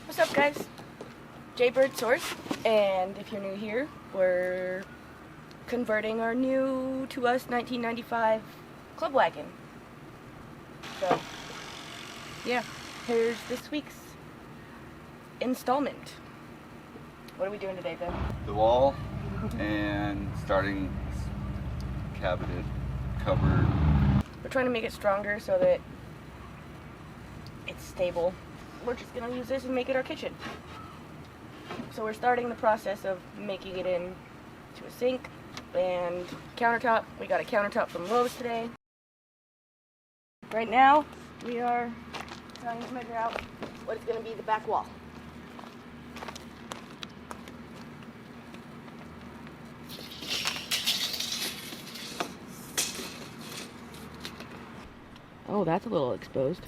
What's up, guys? Jaybird Source, and if you're new here, we're converting our new to us 1995 Club Wagon. So, yeah, here's this week's installment. What are we doing today, Ben? The wall and starting cabinet, cupboard. We're trying to make it stronger so that it's stable. We're just gonna use this and make it our kitchen. So we're starting the process of making it into a sink and countertop. We got a countertop from Lowe's today. Right now, we are trying to measure out what is gonna be the back wall. Oh, that's a little exposed.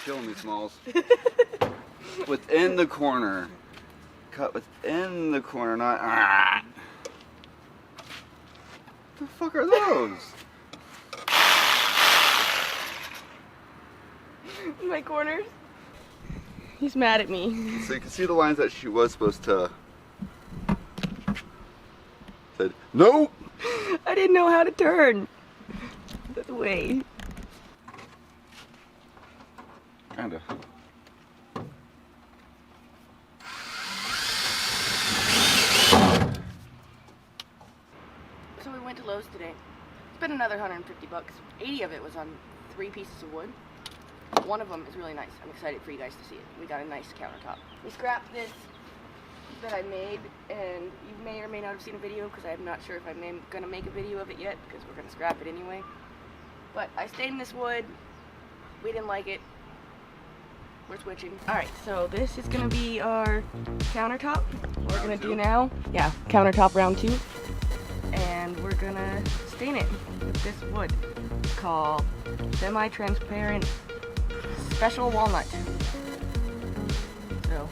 Killing me, Smalls. Within the corner. Cut within the corner, not. What the fuck are those? My corners. He's mad at me. So you can see the lines that she was supposed to. Said, nope! I didn't know how to turn. That's way. Kinda. So we went to Lowe's today. Spent another $150. 80 of it was on 3 pieces of wood. One of them is really nice. I'm excited for you guys to see it. We got a nice countertop. We scrapped this that I made, and you may or may not have seen a video because I'm not sure if I'm gonna make a video of it yet because we're gonna scrap it anyway. But I stained this wood. We didn't like it. We're switching. Alright, so this is gonna be our countertop. What we're gonna do now, yeah, countertop round 2. And we're gonna stain it with this wood called semi-transparent special walnut. So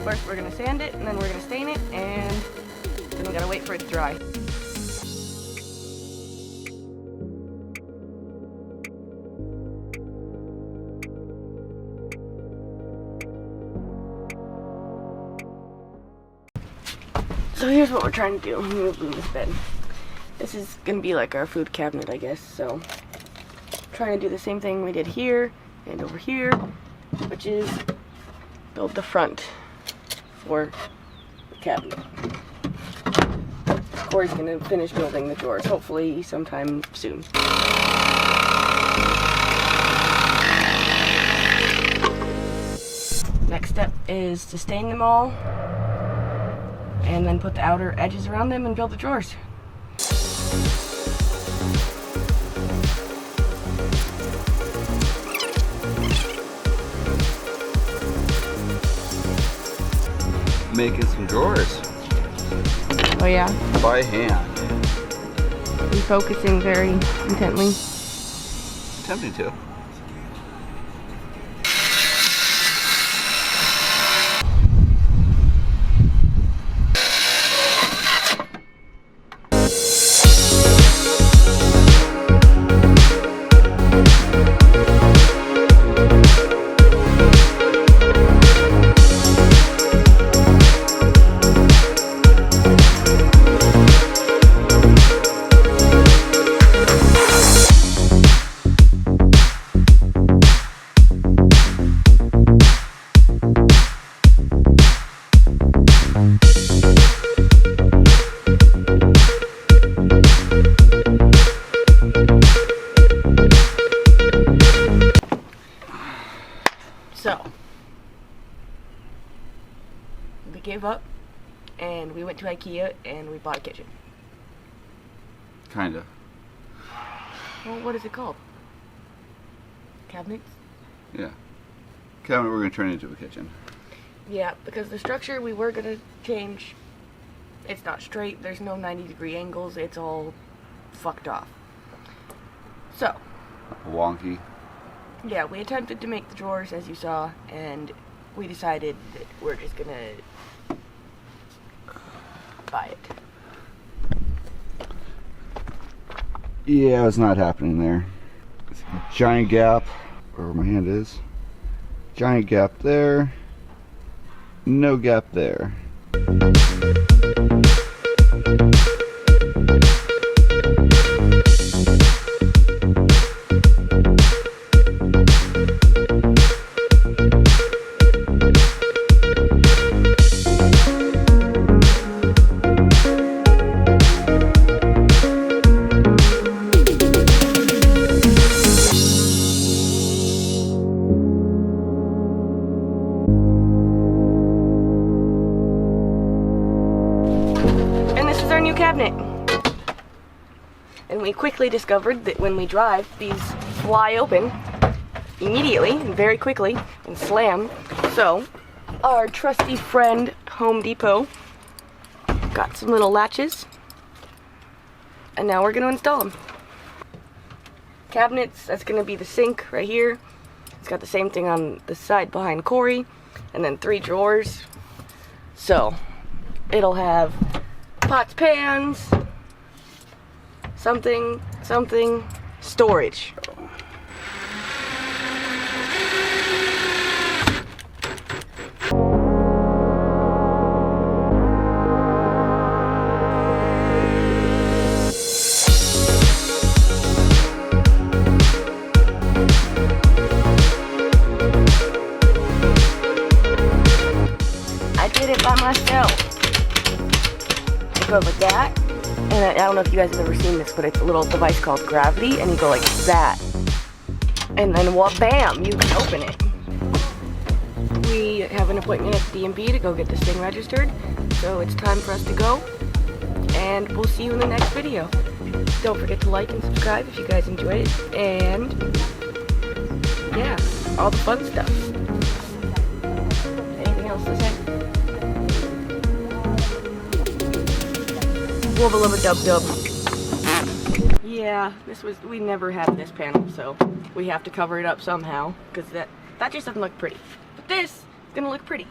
first we're gonna sand it, and then we're gonna stain it, and then we gotta wait for it to dry. So here's what we're trying to do. I'm gonna move this bed. This is gonna be like our food cabinet, I guess. So trying to do the same thing we did here and over here, which is build the front for the cabinet. Corey's gonna finish building the drawers, hopefully sometime soon. Next step is to stain them all, and then put the outer edges around them and build the drawers. Making some drawers. Oh yeah? By hand. I'm focusing very intently. Attempting to. gave up and we went to IKEA and we bought a kitchen. Kinda. Well, what is it called? Cabinets? Yeah. Cabinet we're going to turn into a kitchen. Yeah, because the structure we were gonna change, it's not straight, there's no 90-degree angles, it's all fucked off. So. Wonky. Yeah, we attempted to make the drawers as you saw, and we decided that we're just gonna buy it. Yeah, it's not happening there. It's a giant gap where my hand is. Giant gap there. No gap there. Our new cabinet. And we quickly discovered that when we drive, these fly open immediately and very quickly and slam. So our trusty friend Home Depot got some little latches, and now we're going to install them. Cabinets, that's going to be the sink right here. It's got the same thing on the side behind Corey, and then 3 drawers. So it'll have pots, pans, something, storage. I did it by myself. Go like that, and I don't know if you guys have ever seen this, but it's a little device called Gravity, and you go like that, and then bam, you can open it. We have an appointment at the DMV to go get this thing registered, so it's time for us to go, and we'll see you in the next video. Don't forget to like and subscribe if you guys enjoyed it, and yeah, all the fun stuff. Anything else to say? Wubba lubba dub dub. Yeah, we never had this panel, so we have to cover it up somehow, because that just doesn't look pretty. But this is gonna look pretty.